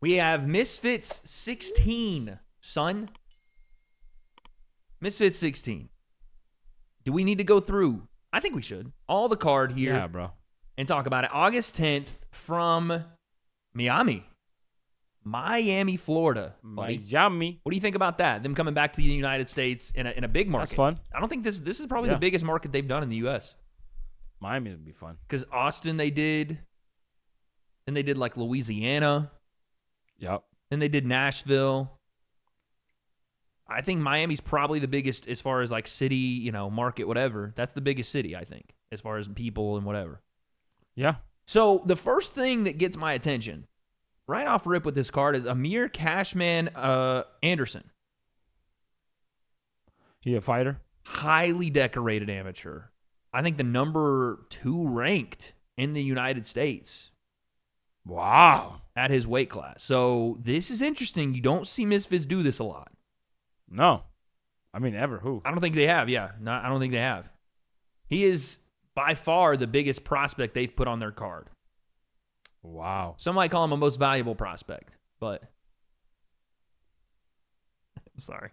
We have Misfits 16, son. Misfits 16. Do we need to go through? I think we should. All the card here. Yeah, bro. And talk about it. August 10th from Miami, Florida. Buddy. Miami. What do you think about that? Them coming back to the United States in a big market. That's fun. I don't think this is probably the biggest market they've done in the U.S. Miami would be fun. Because Austin they did. Then they did like Louisiana. Yep. Then they did Nashville. I think Miami's probably the biggest as far as like city, market, whatever. That's the biggest city, I think, as far as people and whatever. Yeah. So the first thing that gets my attention right off rip with this card is Amir Cashman Anderson. He a fighter? Highly decorated amateur. I think the number 2 ranked in the United States. Wow. At his weight class. So this is interesting. You don't see Misfits do this a lot. No. I mean, ever. Who? I don't think they have, yeah. No, I don't think they have. He is by far the biggest prospect they've put on their card. Wow. Some might call him a most valuable prospect, but sorry.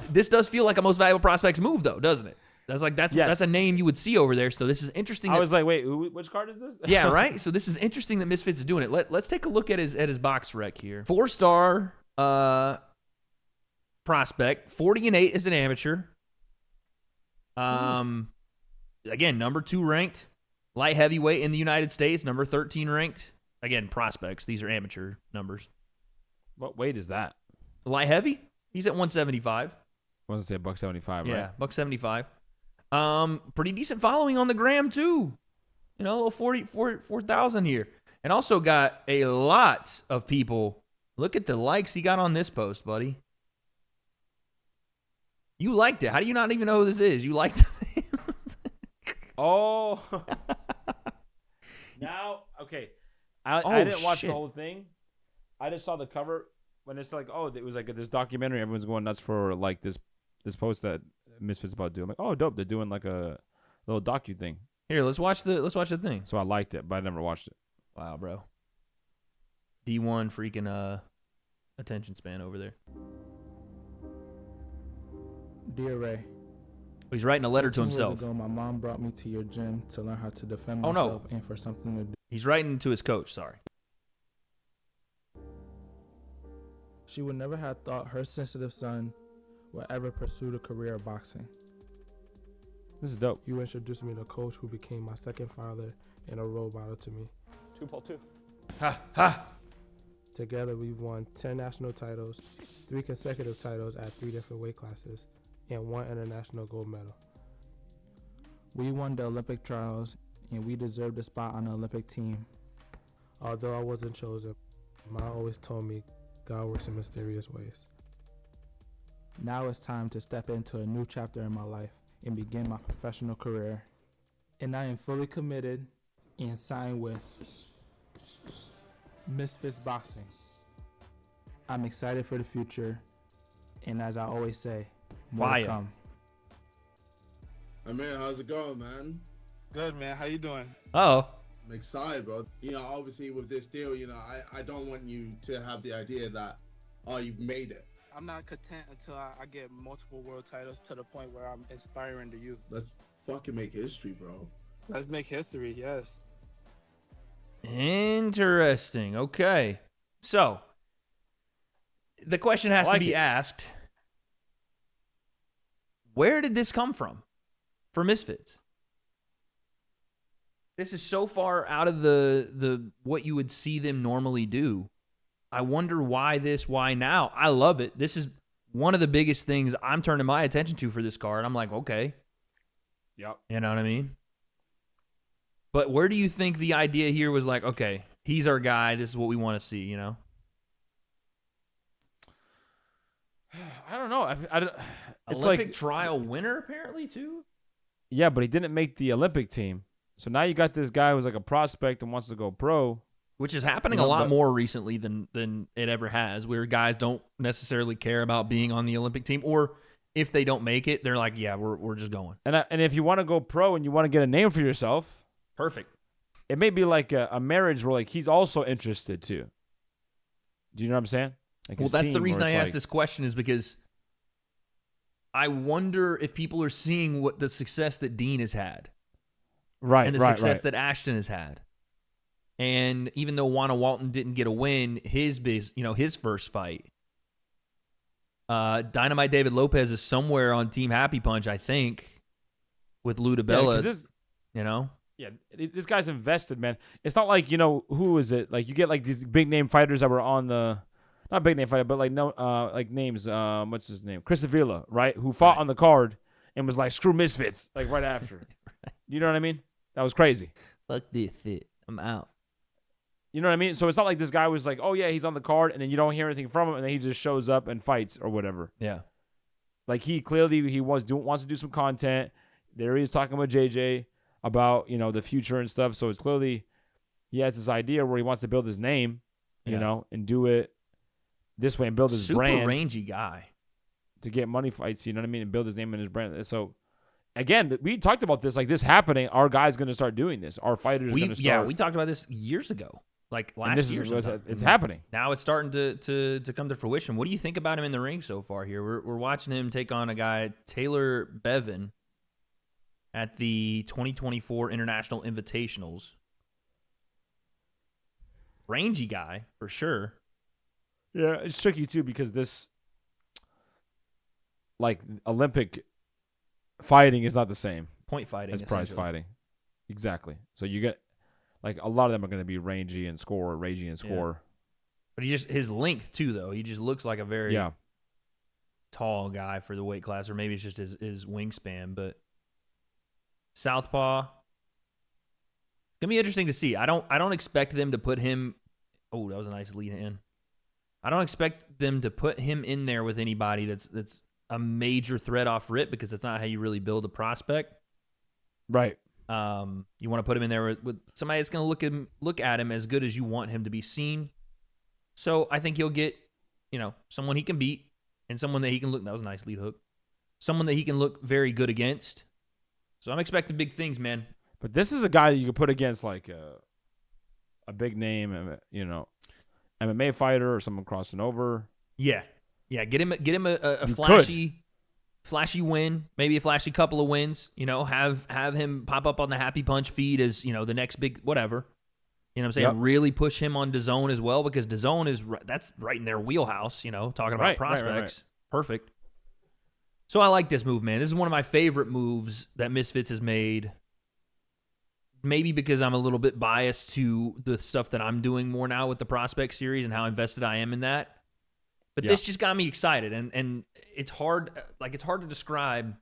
This does feel like a most valuable prospect's move, though, doesn't it? That's a name you would see over there. So this is interesting. I was like, wait, which card is this? Yeah, right. So this is interesting that Misfits is doing it. Let's take a look at his box rec here. 4-star prospect, 40-8 as an amateur. Again, number 2 ranked, light heavyweight in the United States, number 13 ranked. Again, prospects. These are amateur numbers. What weight is that? Light heavy. He's at 175. I wasn't say $175, right? Yeah, $175. Pretty decent following on the gram too. A little 4,000 here, and also got a lot of people. Look at the likes he got on this post, buddy. You liked it. How do you not even know who this is? You liked it. Oh. Now, okay. I didn't watch the whole thing. I just saw the cover when it's like, it was like this documentary. Everyone's going nuts for like this post that Misfits about to do. I'm like, oh, dope. They're doing like a little docu thing. Here, let's watch the thing. So I liked it, but I never watched it. Wow, bro. D1 freaking attention span over there. Dear Ray, he's writing a letter to himself. 2 years ago, my mom brought me to your gym to learn how to defend myself and for something to do. He's writing to his coach, sorry. She would never have thought her sensitive son would ever pursue the career of boxing. This is dope. You introduced me to a coach who became my second father and a role model to me. 2-2. Ha, ha. Together, we've won 10 national titles, 3 consecutive titles at 3 different weight classes, and 1 international gold medal. We won the Olympic trials, and we deserved a spot on the Olympic team. Although I wasn't chosen, Mom always told me God works in mysterious ways. Now it's time to step into a new chapter in my life and begin my professional career. And I am fully committed and signed with Misfits Boxing. I'm excited for the future, and as I always say, more to come. Amir, how's it going, man? Good, man. How you doing? Oh. I'm excited, bro. Obviously with this deal, I don't want you to have the idea that, you've made it. I'm not content until I get multiple world titles to the point where I'm inspiring to you. Let's fucking make history, bro. Let's make history, yes. Interesting. Okay. So, the question has to be asked, where did this come from for Misfits? This is so far out of the what you would see them normally do. I wonder why now. I love it. This is one of the biggest things I'm turning my attention to for this card. I'm like, okay. Yep. You know what I mean? But where do you think the idea here was like, okay, he's our guy. This is what we want to see, I don't know. It's Olympic like trial winner, apparently, too? Yeah, but he didn't make the Olympic team. So now you got this guy who's like a prospect and wants to go pro. Which is happening a lot more recently than it ever has, where guys don't necessarily care about being on the Olympic team, or if they don't make it, they're like, yeah, we're just going. And if you want to go pro and you want to get a name for yourself, perfect. It may be like a marriage where like he's also interested too. Do you know what I'm saying? Like Well, that's the reason I asked this question is because I wonder if people are seeing what the success that Dean has had. Right, and the success that Ashton has had. And even though Juana Walton didn't get a win, his first fight, Dynamite David Lopez is somewhere on Team Happy Punch, I think, with Lou DiBella. Yeah, this guy's invested, man. It's not like, who is it? Like, you get, like, these big-name fighters that were on the – not big-name fighter, but, like, names. What's his name? Chris Avila, right? Who fought on the card and was like, screw Misfits, like, right after. You know what I mean? That was crazy. Fuck this shit. I'm out. You know what I mean? So it's not like this guy was like, oh, yeah, he's on the card, and then you don't hear anything from him, and then he just shows up and fights or whatever. Yeah. Like, he clearly wants to do some content. There he is talking with JJ about, the future and stuff. So it's clearly he has this idea where he wants to build his name, and do it this way and build his brand. Super rangy guy. To get money fights, you know what I mean? And build his name and his brand. So, again, we talked about this. Like, this happening, our guy's going to start doing this. Our fighters are going to start. Yeah, we talked about this years ago. Like last year. It's happening. Now it's starting to come to fruition. What do you think about him in the ring so far here? We're watching him take on a guy, Taylor Bevan, at the 2024 International Invitationals. Rangy guy, for sure. Yeah, it's tricky, too, because this, like, Olympic fighting is not the same. Point fighting. As prize fighting. Exactly. So you get, like, a lot of them are going to be rangy and score. Yeah. But his length, too, though. He just looks like a very tall guy for the weight class, or maybe it's just his wingspan, but southpaw. It's gonna be interesting to see. I don't expect them to put him. Oh, that was a nice lead in. I don't expect them to put him in there with anybody that's a major threat off rip, because that's not how you really build a prospect. Right. You want to put him in there with somebody that's going to look at him as good as you want him to be seen. So I think he'll get, someone he can beat and someone that he can look. That was a nice lead hook. Someone that he can look very good against. So I'm expecting big things, man. But this is a guy that you could put against like a big name, MMA fighter or someone crossing over. Yeah. Get him a flashy win, maybe a flashy couple of wins. Have him pop up on the Happy Punch feed as the next big whatever. You know what I'm saying? Yep. Really push him on DAZN as well, because DAZN that's right in their wheelhouse. Talking about prospects, right. Perfect. So I like this move, man. This is one of my favorite moves that Misfits has made. Maybe because I'm a little bit biased to the stuff that I'm doing more now with the Prospect series and how invested I am in that. But this just got me excited, and it's hard. It's hard to describe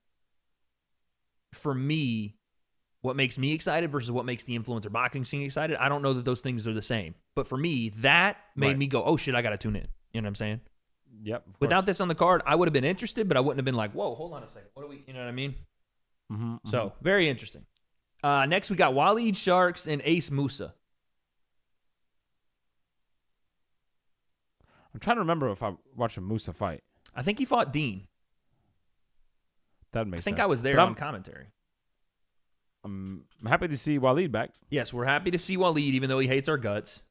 for me what makes me excited versus what makes the influencer boxing scene excited. I don't know that those things are the same. But for me, that made me go, oh shit, I got to tune in. You know what I'm saying? Yep. Without this on the card, I would have been interested, but I wouldn't have been like, whoa, hold on a second. What do we, you know what I mean? Mm-hmm, So, very interesting. Next, we got Waleed Sharks and Ace Musa. I'm trying to remember if I watched a Musa fight. I think he fought Dean. That makes sense. I think I was there on commentary. I'm happy to see Waleed back. Yes, we're happy to see Waleed, even though he hates our guts.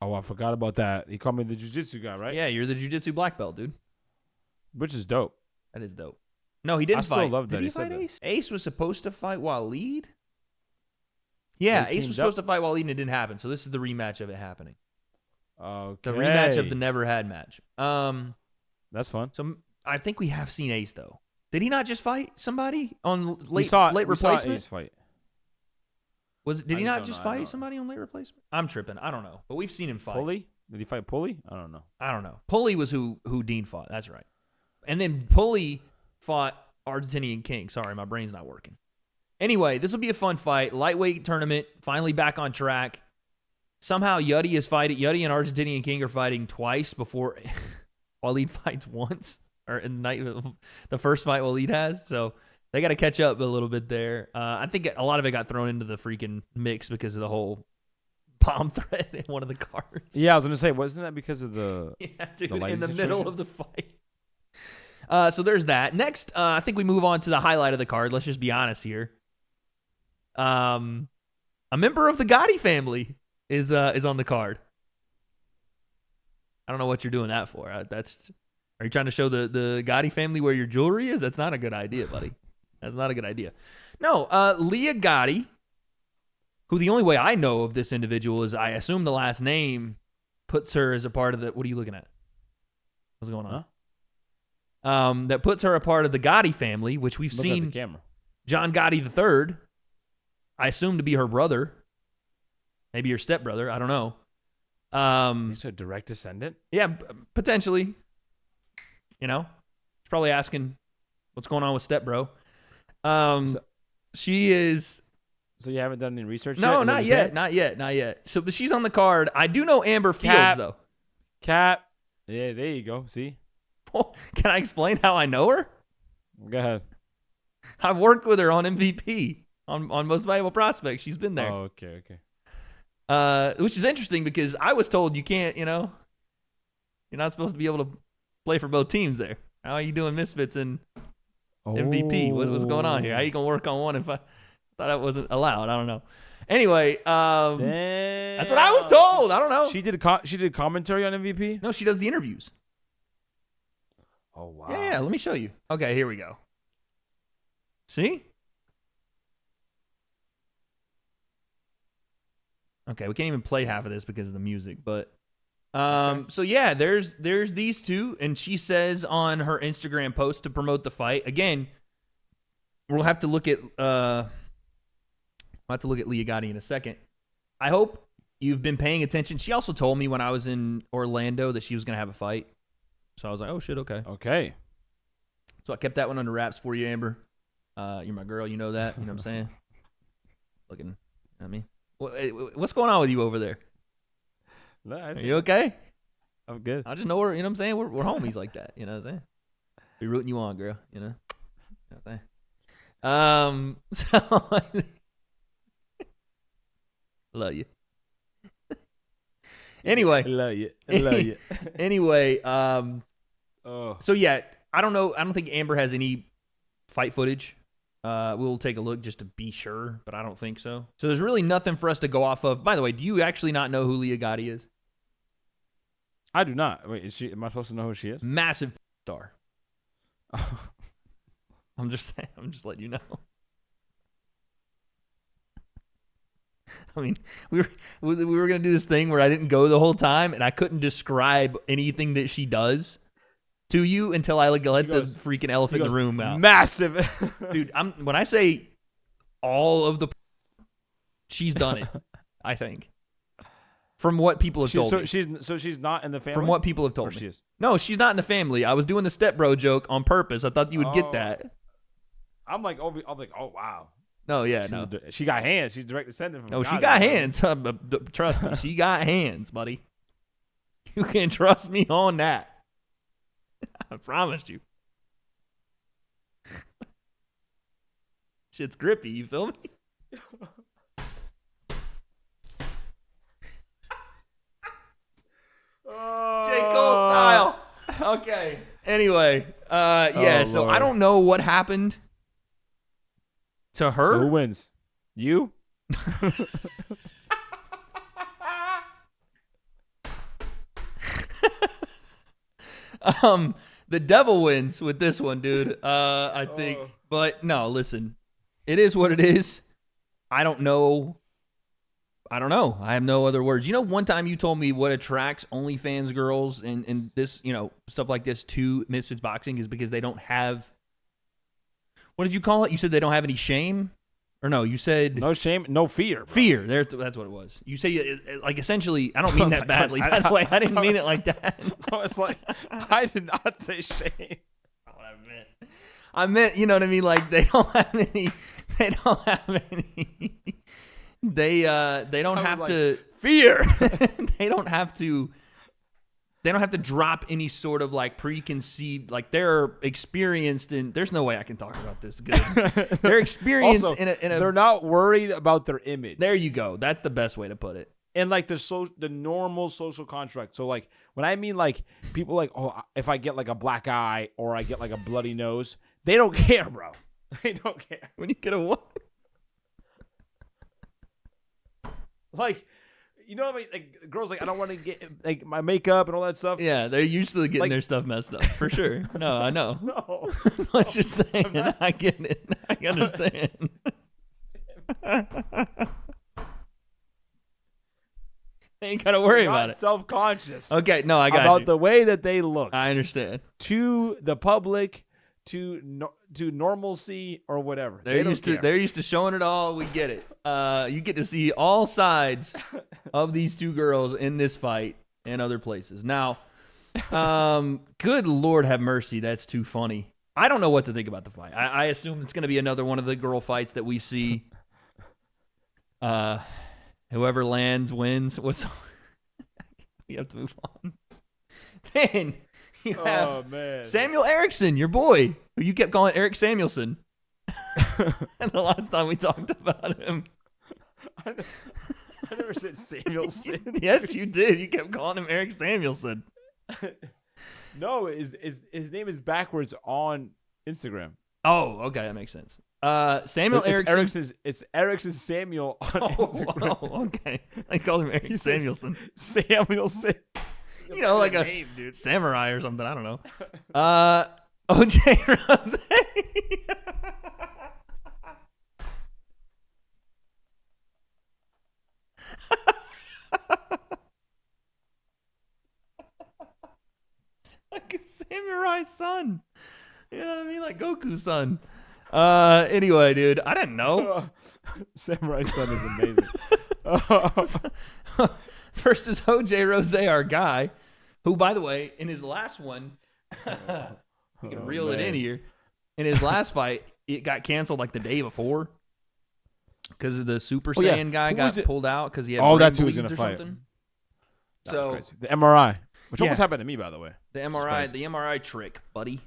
Oh, I forgot about that. He called me the jiu-jitsu guy, right? Yeah, you're the jiu-jitsu black belt, dude. Which is dope. That is dope. No, he didn't fight. I still love that Did he said fight that. Ace? Ace was supposed to fight Waleed? Yeah, Ace was supposed to fight Waleed and it didn't happen. So this is the rematch of it happening. Okay. The rematch of the never had match. That's fun. So I think we have seen Ace, though. Did he not just fight somebody on late replacement? Saw Ace fight. Did he not just fight somebody on late replacement? I'm tripping. I don't know. But we've seen him fight. Pulley? Did he fight Pulley? I don't know. Pulley was who Dean fought. That's right. And then Pulley fought Argentinian King. Sorry, my brain's not working. Anyway, this will be a fun fight. Lightweight tournament, finally back on track. Somehow Yuddy and Argentinian King are fighting twice before Waleed fights once, or in the first fight Waleed has. So they got to catch up a little bit there. I think a lot of it got thrown into the freaking mix because of the whole bomb threat in one of the cards. Yeah, I was going to say, wasn't that because of the dude, the in the situation? middle of the fight. So there's that. Next, I think we move on to the highlight of the card. Let's just be honest here. A member of the Gotti family is on the card. I don't know what you're doing that for. Are you trying to show the Gotti family where your jewelry is? That's not a good idea, buddy. That's not a good idea. No, Leah Gotti, who the only way I know of this individual is I assume the last name puts her as a part of the. What are you looking at? What's going on? Huh? That puts her a part of the Gotti family, which we've seen. At the camera. John Gotti III, I assume to be her brother, maybe her stepbrother. I don't know. He's a direct descendant. Yeah, potentially. You know, she's probably asking what's going on with stepbro. She is. So you haven't done any research? No, yet? not yet. So, but she's on the card. I do know Amber Fields though. Cap. Yeah, there you go. See. Can I explain how I know her? Go ahead. I've worked with her on MVP on Most Valuable Prospect. She's been there. Oh, okay. Which is interesting because I was told you can't. You're not supposed to be able to play for both teams there. How are you doing Misfits and MVP? What's going on here? How you gonna work on one if I thought that wasn't allowed? I don't know. Anyway, that's what I was told. I don't know. She did commentary on MVP. No, she does the interviews. Oh wow. Yeah, let me show you. Okay, here we go. See? Okay, we can't even play half of this because of the music, but so yeah, there's these two, and she says on her Instagram post to promote the fight. Again, we'll have to look at Leah Gotti in a second. I hope you've been paying attention. She also told me when I was in Orlando that she was gonna have a fight. So I was like, oh shit, okay. Okay. So I kept that one under wraps for you, Amber. You're my girl, you know that. You know what I'm saying? Looking, you know what I mean? What's going on with you over there? No, Are you okay? I'm good. I just know we're, you know what I'm saying? We're homies like that. You know what I'm saying? Be rooting you on, girl. You know what I'm saying? So love you. Anyway. I love you. I love you. Anyway, so yeah, I don't know. I don't think Amber has any fight footage. We'll take a look just to be sure, but I don't think so. So there's really nothing for us to go off of. By the way, do you actually not know who Leah Gotti is? I do not. Wait, am I supposed to know who she is? Massive star. I'm just saying. I'm just letting you know. I mean, we were gonna do this thing where I didn't go the whole time, and I couldn't describe anything that she does to you until I let the freaking elephant in the room out. Massive, dude. When I say all of the, she's done it. I think. From what people have told me. She's not in the family? From what people have told me. She is? No, she's not in the family. I was doing the stepbro joke on purpose. I thought you would get that. I'm like, oh wow. No, yeah, no. She got hands. She's direct descendant from. No, she got hands. Trust me, she got hands, buddy. You can trust me on that. I promised you. Shit's grippy. You feel me? J. Cole style. Okay. Anyway, yeah. So Lord. I don't know what happened to her. So who wins? You? The devil wins with this one, dude. I think. But no, listen. It is what it is. I don't know. I have no other words. You know, one time you told me what attracts OnlyFans girls and this, stuff like this to Misfits Boxing is because they don't have. What did you call it? You said they don't have any shame? Or no, you said... No shame, no fear. Bro. Fear. That's what it was. You say, like, essentially... I don't mean that badly, by the way. I didn't mean it like that. I was like, I did not say shame. That's what I meant, you know what I mean? Like, they don't have any... They don't have any... They don't have to... Fear! They don't have to... They don't have to drop any sort of like preconceived, like they're experienced in. There's no way I can talk about this good. They're experienced also, in a. They're not worried about their image. There you go. That's the best way to put it. And like the normal social contract. So like when I mean like people like, oh, if I get like a black eye or I get like a bloody nose, they don't care, bro. They don't care. When you get a what? Like. you know, like girls like I don't want to get like my makeup and all that stuff. Yeah, they're used to getting Like- their stuff messed up for sure. No, I know. No, That's what you're saying. I get it. I understand. Ain't gotta worry about it. Self-conscious. Okay, no, I got about you. the way that they look I understand. to the public, to normalcy or whatever. They're used to showing it all. We get it. You get to see all sides of these two girls in this fight and other places. Now, good Lord have mercy, that's too funny. I don't know what to think about the fight. I assume it's going to be another one of the girl fights that we see. Whoever lands wins. We have to move on. Then you have Samuel Erickson, your boy, who you kept calling Eric Samuelson. And the last time we talked about him. I never said Samuelson. Yes, you did. You kept calling him Eric Samuelson. No, his name is backwards on Instagram. Oh, okay, that makes sense. Samuel Erickson. It's Erickson Samuel on Instagram. Oh, okay. I called him Eric Samuelson. Samuelson. You know, like name, a dude. samurai or something. I don't know. OJ Rose. Like a samurai son. You know what I mean? Like Goku's son. Anyway, dude, I didn't know. Samurai Son is amazing. Versus OJ Rose, our guy, who, by the way, in his last one, we can reel it in here. In his last fight, it got canceled like the day before because of the Super Saiyan guy got pulled out because he had brain that's who was bleeds gonna or fight. something. That So was crazy. The MRI, which Yeah. almost happened to me, by the way. the Which is MRI, crazy. the MRI trick, buddy.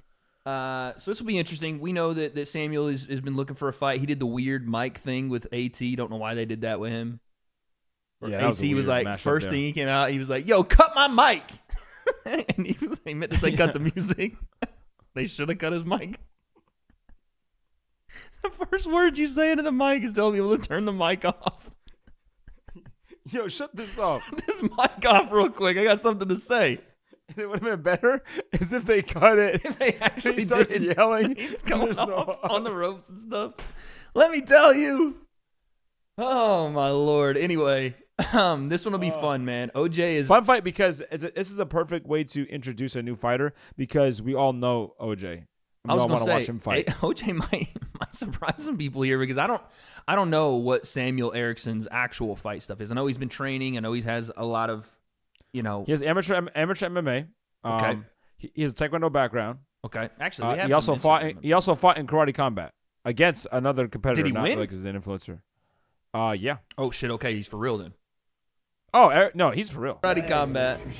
So this will be interesting. We know that Samuel has been looking for a fight. He did the weird mic thing with AT. Don't know why they did that with him. Yeah, AT that was a was weird like, mashup first there. thing he came out, he was like, "Yo, cut my mic," and he meant to say, "Cut the music." They should have cut his mic. The first word you say into the mic is telling people to turn the mic off. Yo, shut this off. This mic off real quick. I got something to say. It would have been better as if they cut it. They actually He starts did. yelling. He's going There's no- off on the ropes and stuff. Let me tell you. Oh my Lord. Anyway, this one will be fun, man. OJ is Fun fight because this is a perfect way to introduce a new fighter because we all know OJ. And I we was all gonna want to say watch him fight. OJ might surprise some people here because I don't know what Samuel Erickson's actual fight stuff is. I know he's been training. I know he has a lot of, you know. He has amateur MMA. Okay. He has a Taekwondo background. Okay, actually, we have He also some fought. Instagram. He also fought in karate combat against another competitor. Did he not win? like as an influencer. Yeah. Oh shit! Okay, he's for real then. Oh no, he's for real. Karate combat. Okay,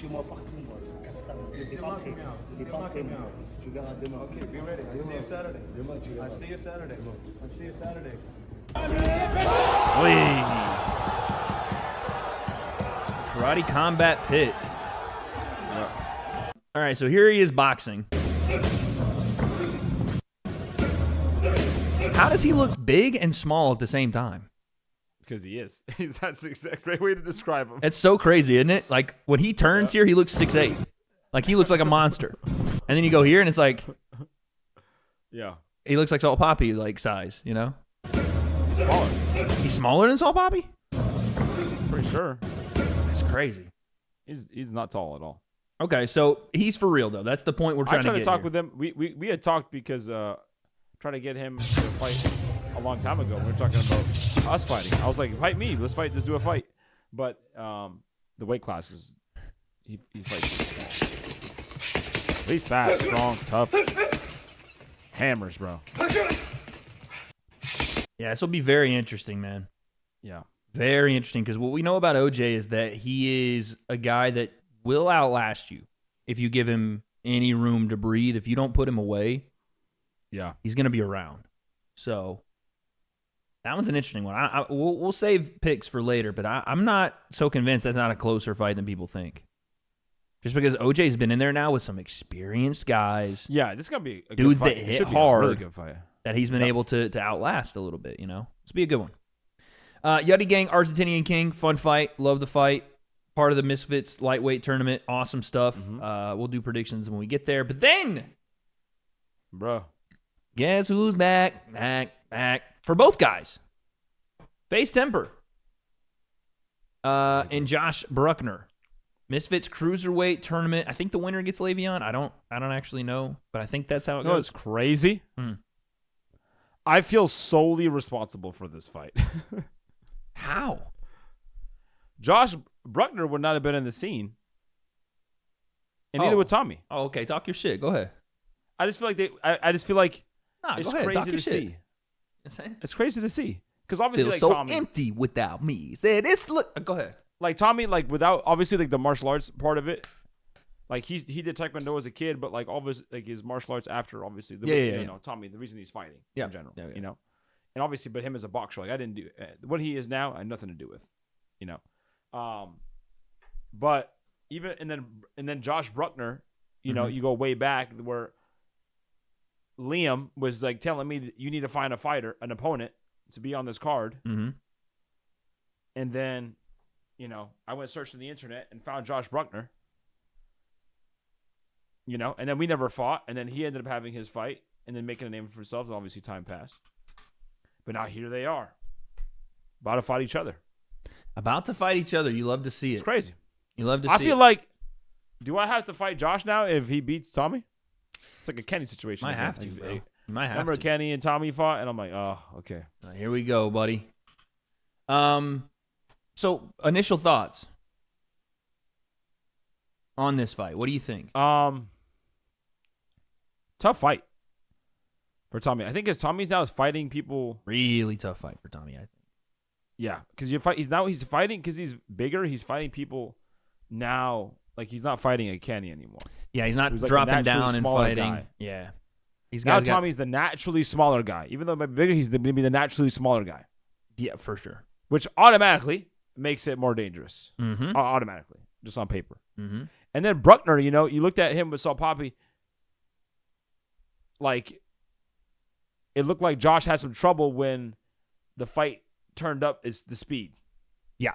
be ready. I see you Saturday. I see you Saturday. I see you Saturday. Karate combat pit. All right, so here he is boxing. How does he look big and small at the same time? Because he is. That's the exact great way to describe him. It's so crazy, isn't it? Like when he turns here, he looks 6'8". Like he looks like a monster. And then you go here and it's like Yeah. he looks like Salt Poppy like size, you know? He's smaller. He's smaller than Salt Poppy? Pretty sure. That's crazy. He's not tall at all. Okay, so he's for real though. That's the point we're I trying tried to to get talk here. with him. We had talked because trying to get him to fight a long time ago. We were talking about us fighting. I was like, fight me. Let's fight. Let's do a fight. But the weight classes, he fights. He's fast, strong, tough. Hammers, bro. Yeah, this will be very interesting, man. Yeah. Very interesting because what we know about OJ is that he is a guy that will outlast you if you give him any room to breathe. If you don't put him away, Yeah. he's going to be around. So that one's an interesting one. We'll save picks for later, but I'm not so convinced that's not a closer fight than people think. Just because OJ's been in there now with some experienced guys Yeah, this is going to be a Dudes good fight. that It hit should be hard. a really good fight. that he's been able to outlast a little bit, you know? This will be a good one. Yuddy Gang, Argentinian King, fun fight. Love the fight. part of the Misfits lightweight tournament. Awesome stuff. We'll do predictions when we get there. But then, bro, guess who's back? Back for both guys. Face Temper and Josh Bruckner. Misfits Cruiserweight tournament. I think the winner gets Le'Veon. I don't actually know, but I think that's how it goes. It's crazy. I feel solely responsible for this fight. How? Josh Bruckner would not have been in the scene, and neither would Tommy. Oh, okay. Talk your shit. Go ahead. I just feel like I just feel like it's go ahead. Talk crazy your to shit. see. It's crazy to see because obviously, Feels like so Tommy, empty without me. Said it's look. Go ahead. like Tommy, like without obviously like the martial arts part of it. Like he did Taekwondo as a kid, but like all of his martial arts after obviously. You know, Tommy, the reason he's fighting in general, you know, and obviously, but him as a boxer, like I didn't do what he is now. I had nothing to do with, you know, but even and then Josh Bruckner, you know, you go way back where Liam was like telling me that you need to find a fighter, an opponent to be on this card, and then, you know, I went searching the internet and found Josh Bruckner. You know, and then we never fought, and then he ended up having his fight and then making a name for himself, and obviously time passed. But now here they are, about to fight each other. You love to see it. It's crazy. You love to see it. I feel like, do I have to fight Josh now if he beats Tommy? It's like a Kenny situation. Might have to, bro. You might have Remember to. Kenny and Tommy fought, and I'm like, oh, okay. Here we go, buddy. So initial thoughts on this fight. What do you think? Tough fight for Tommy. I think because Tommy's now fighting people. Really tough fight for Tommy, I think. Yeah, because he's fighting because he's bigger. He's fighting people now. Like he's not fighting a Kenny anymore. Yeah, he's not He's like dropping down and fighting. Guy. Yeah, Tommy's the naturally smaller guy. Even though he's bigger, he's going to be the naturally smaller guy. Yeah, for sure. Which automatically makes it more dangerous. Automatically, just on paper. And then Bruckner, you know, you looked at him with Saul Poppy. Like, it looked like Josh had some trouble when the fight turned up the speed. Yeah.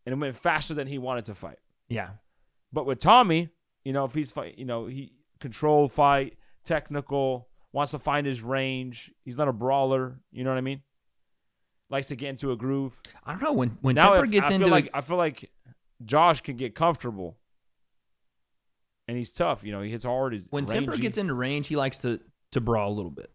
And it went faster than he wanted to fight. Yeah. But with Tommy, you know, if he's fight, you know, he control fight, technical, wants to find his range. He's not a brawler. You know what I mean? Likes to get into a groove. I don't know when Temper gets into. I feel like Josh can get comfortable. And he's tough, you know. He hits hard. When Temper gets into range, he likes to brawl a little bit,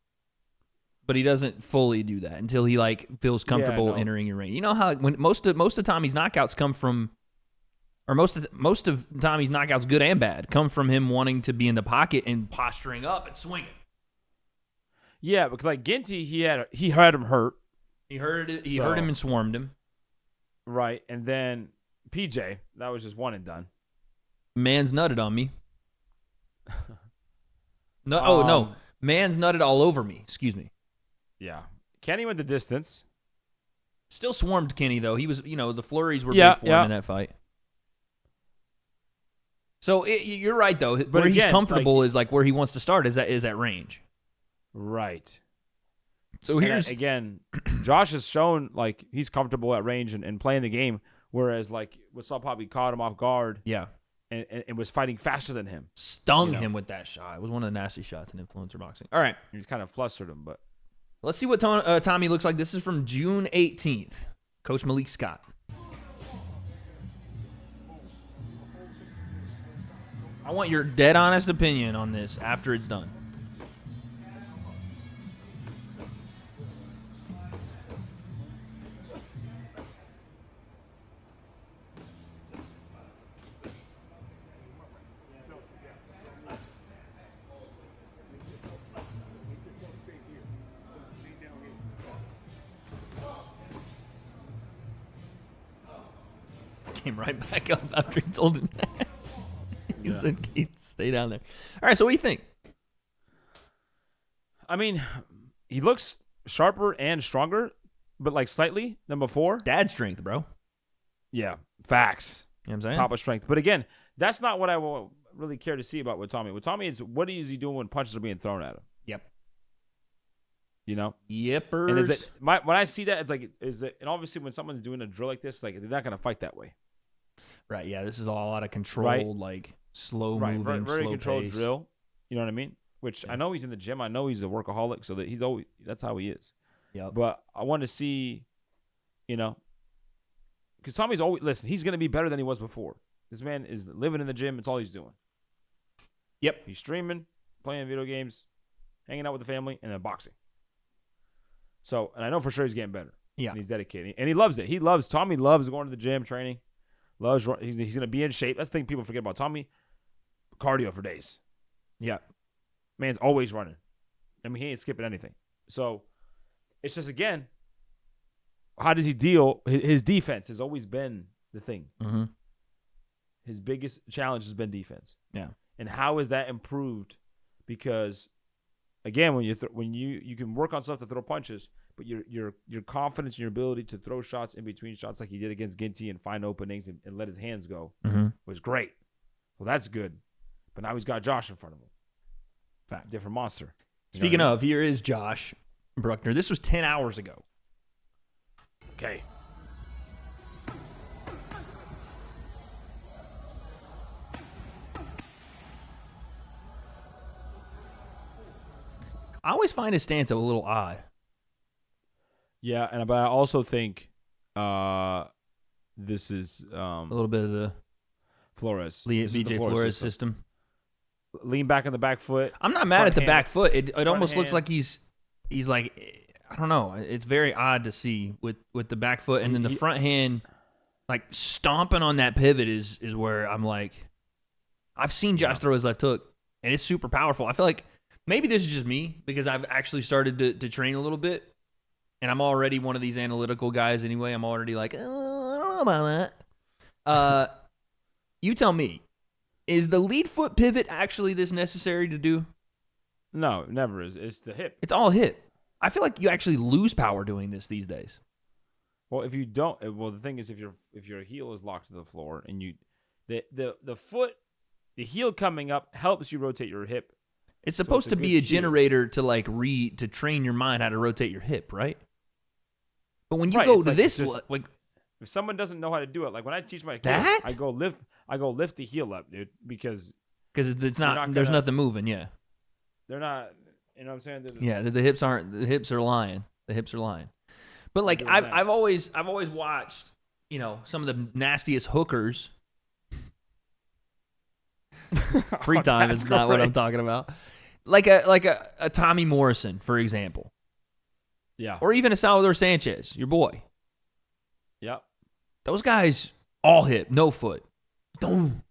but he doesn't fully do that until he like feels comfortable entering your range. You know how when most of Tommy's knockouts come from, or most of Tommy's knockouts, good and bad, come from him wanting to be in the pocket and posturing up and swinging. Yeah, because like Ginty, he had him hurt. He hurt him and swarmed him. Right, and then PJ, that was just one and done. Man's nutted on me. No. Man's nutted all over me. Excuse me. Yeah. Kenny went the distance. Still swarmed Kenny, though. He was, you know, the flurries were big for him in that fight. So you're right, though. But where he's comfortable is like where he wants to start is at range. Right. So here's again, Josh has shown like he's comfortable at range and playing the game, whereas like with Saul Poppy caught him off guard. Yeah. And was fighting faster than him. Stung him with that shot. It was one of the nasty shots in influencer boxing. All right. He kind of flustered him, but. Let's see what Tommy looks like. This is from June 18th. Coach Malik Scott. I want your dead honest opinion on this after it's done. Came right back up after he told him that. He said, stay down there. All right, so what do you think? I mean, he looks sharper and stronger, but like slightly than before. Dad strength, bro. Yeah, facts. You know what I'm saying? Papa strength. But again, that's not what I will really care to see about with Tommy. With Tommy, it's what is he doing when punches are being thrown at him? Yep. You know? Yippers. And is it when I see that, it's like, and obviously when someone's doing a drill like this, like they're not going to fight that way. Right. Yeah. This is all out of control, like slow moving, very, very slow controlled pace. drill. You know what I mean? Which I know he's in the gym. I know he's a workaholic, so that that's how he is. Yep. But I want to see, because Tommy's always he's going to be better than he was before. This man is living in the gym. It's all he's doing. Yep. He's streaming, playing video games, hanging out with the family, and then boxing. So, and I know for sure he's getting better. Yeah. And he's dedicated. And he loves it. Tommy loves going to the gym, training. He's going to be in shape. That's the thing people forget about Tommy. Cardio for days. Yeah. Man's always running. I mean, he ain't skipping anything. So, it's just, again, how does he deal? His defense has always been the thing. Mm-hmm. His biggest challenge has been defense. Yeah. And how is that improved? Because, again, when you can work on stuff to throw punches, but your confidence in your ability to throw shots in between shots like he did against Ginty and find openings and let his hands go was great. Well, that's good. But now he's got Josh in front of him. Fact. Different monster. Speaking of, here is Josh Bruckner. This was 10 hours ago. Okay. I always find his stance a little odd. Yeah, but I also think this is A little bit of the Flores. This is the BJ Flores system. Lean back on the back foot. I'm not mad at the back foot. It almost looks hand. like he's like, I don't know. It's very odd to see with the back foot, and then the front hand, like stomping on that pivot is where I'm like, I've seen Josh throw his left hook, and it's super powerful. I feel like maybe this is just me because I've actually started to train a little bit, and I'm already one of these analytical guys anyway. I'm already like, I don't know about that. You tell me. Is the lead foot pivot actually this necessary to do? No, it never is. It's the hip. It's all hip. I feel like you actually lose power doing this these days. Well, if you don't, the thing is, if your heel is locked to the floor and the foot, the heel coming up helps you rotate your hip. It's supposed it's a to be good a cue. generator to train your mind how to rotate your hip, right? But when you Right, go it's to like this, just- like If someone doesn't know how to do it, like when I teach my kids, That? I go lift the heel up, dude, because it's You're not, not there's gonna- nothing moving. Yeah, they're not. You know what I'm saying? They're just- yeah. The hips aren't. The hips are lying. The hips are lying. But like Doing I've that. I've always watched, some of the nastiest hookers. Free time That's is not what great. I'm talking about. Like a Tommy Morrison, for example, Yeah. or even a Salvador Sanchez, your boy. Yep. Those guys all hip, no foot. Boom.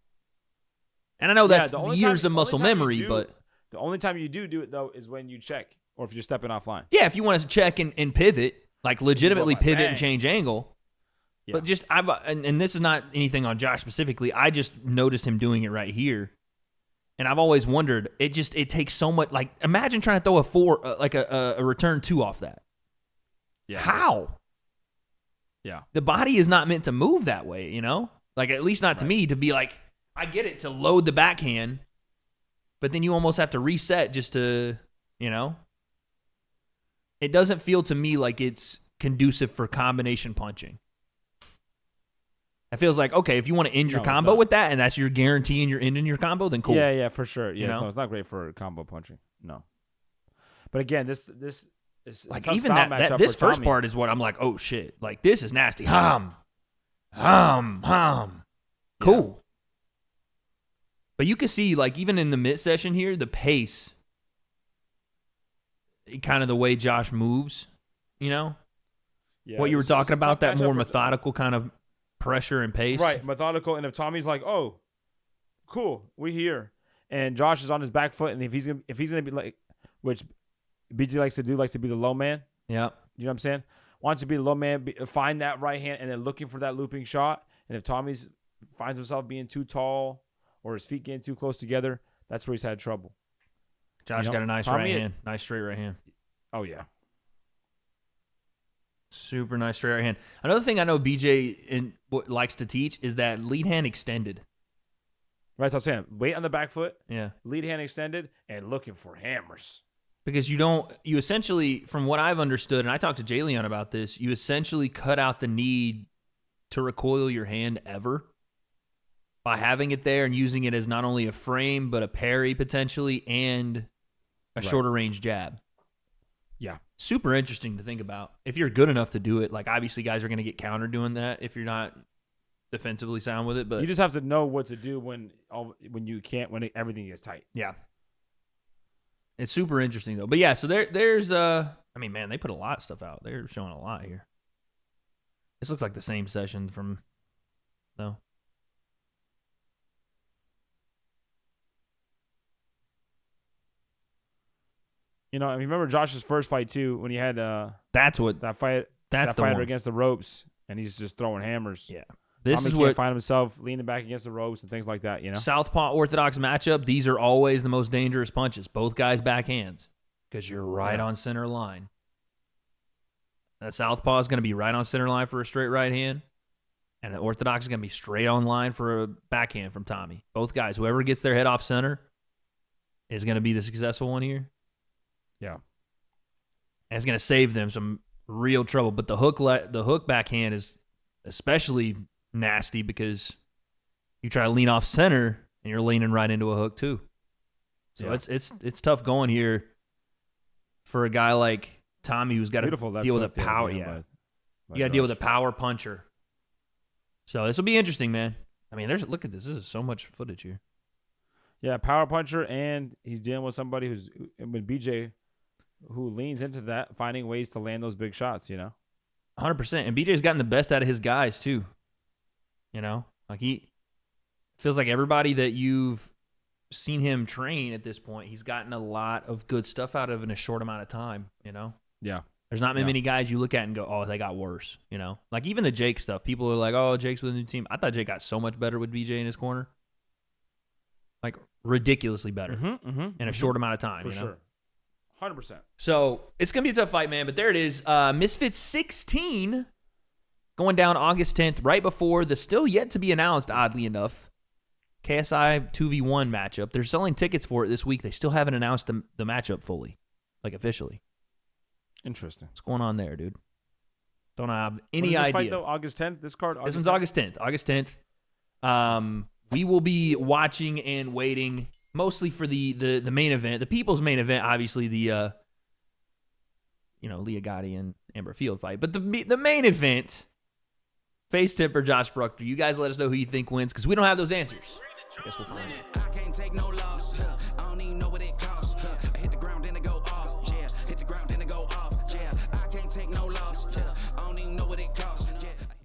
And I know that's the only years time- of muscle only time you memory, do- but The only time you do it though is when you check or if you're stepping offline. yeah, if you want to check and pivot, like legitimately like, pivot bang. and change angle. Yeah. But just and this is not anything on Josh specifically. I just noticed him doing it right here, and I've always wondered. It takes so much. Like imagine trying to throw a return 2 off that. Yeah. How? Yeah. The body is not meant to move that way, Like at least not to me to be like, I get it to load the backhand, but then you almost have to reset just to, It doesn't feel to me like it's conducive for combination punching. It feels like, okay, if you want to end your No, it's combo not. with that and that's your guarantee and you're ending your combo, then cool. Yeah, for sure. Yes, know? no, it's not great for combo punching. No. But again, this is a Like tough even style that matchup this for first Tommy. part is what I'm like, oh shit. Like this is nasty. Cool. But you can see, like, even in the mid session here, the pace, kind of the way Josh moves, Yeah, what you were it's talking a about, tough that more matchup for- methodical kind of pressure and pace. Right, methodical. And if Tommy's like, oh, cool, we here, and Josh is on his back foot, and if he's gonna be like, which BG likes to be the low man. Yeah. You know what I'm saying? Wants to be the low man, find that right hand, and then looking for that looping shot. And if Tommy's finds himself being too tall or his feet getting too close together, that's where he's had trouble. Josh got a nice Tommy- right hand. Nice straight right hand. Oh yeah. Super nice straight right hand. Another thing I know BJ likes to teach is that lead hand extended. Right, so I'm saying, weight on the back foot, Yeah. lead hand extended, and looking for hammers. Because you essentially, from what I've understood, and I talked to Jay Leon about this, you essentially cut out the need to recoil your hand ever. by having it there and using it as not only a frame but a parry potentially and a shorter range jab. Yeah. Super interesting to think about. If you're good enough to do it, like obviously guys are going to get countered doing that if you're not defensively sound with it, but you just have to know what to do when everything gets tight. Yeah. It's super interesting though. But yeah, so there's I mean, man, they put a lot of stuff out. They're showing a lot here. This looks like the same session from though. You know, I mean, remember Josh's first fight too when he had that's that fighter one. against the ropes and he's just throwing hammers. Yeah. This Tommy can't find himself leaning back against the ropes and things like that, you know? Southpaw orthodox matchup, these are always the most dangerous punches. Both guys backhands because you're right on center line. That southpaw is going to be right on center line for a straight right hand, and the orthodox is going to be straight on line for a backhand from Tommy. Both guys, whoever gets their head off center is going to be the successful one here. Yeah. And it's going to save them some real trouble. But the hook backhand is especially nasty because you try to lean off center and you're leaning right into a hook too. So it's tough going here for a guy like Tommy who's got to deal with a power. You got to deal with a power puncher. So this will be interesting, man. I mean, look at this. This is so much footage here. Yeah, power puncher, and he's dealing with somebody with BJ who leans into that, finding ways to land those big shots, you know? 100%. And BJ's gotten the best out of his guys, too. You know? Like, he feels like everybody that you've seen him train at this point, he's gotten a lot of good stuff out of in a short amount of time, you know? Yeah. There's not many guys you look at and go, oh, they got worse, you know? Like, even the Jake stuff. People are like, oh, Jake's with a new team. I thought Jake got so much better with BJ in his corner. Like, ridiculously better in a short amount of time, For you know? sure. 100%. So it's going to be a tough fight, man, but there it is. Misfits 16 going down August 10th, right before the still yet to be announced, oddly enough, KSI 2v1 matchup. They're selling tickets for it this week. They still haven't announced the matchup fully, like officially. Interesting. What's going on there, dude? Don't have any When is this idea. fight, though? August 10th? This card? This one's August 10th. August 10th. We will be watching and waiting mostly for the main event, the people's main event, obviously the Leah Gotti and Amber Field fight. But the main event, Face Temper, Josh Brucker. You guys let us know who you think wins because we don't have those answers. I guess we'll find out. I can't take no loss. I don't even know what it costs.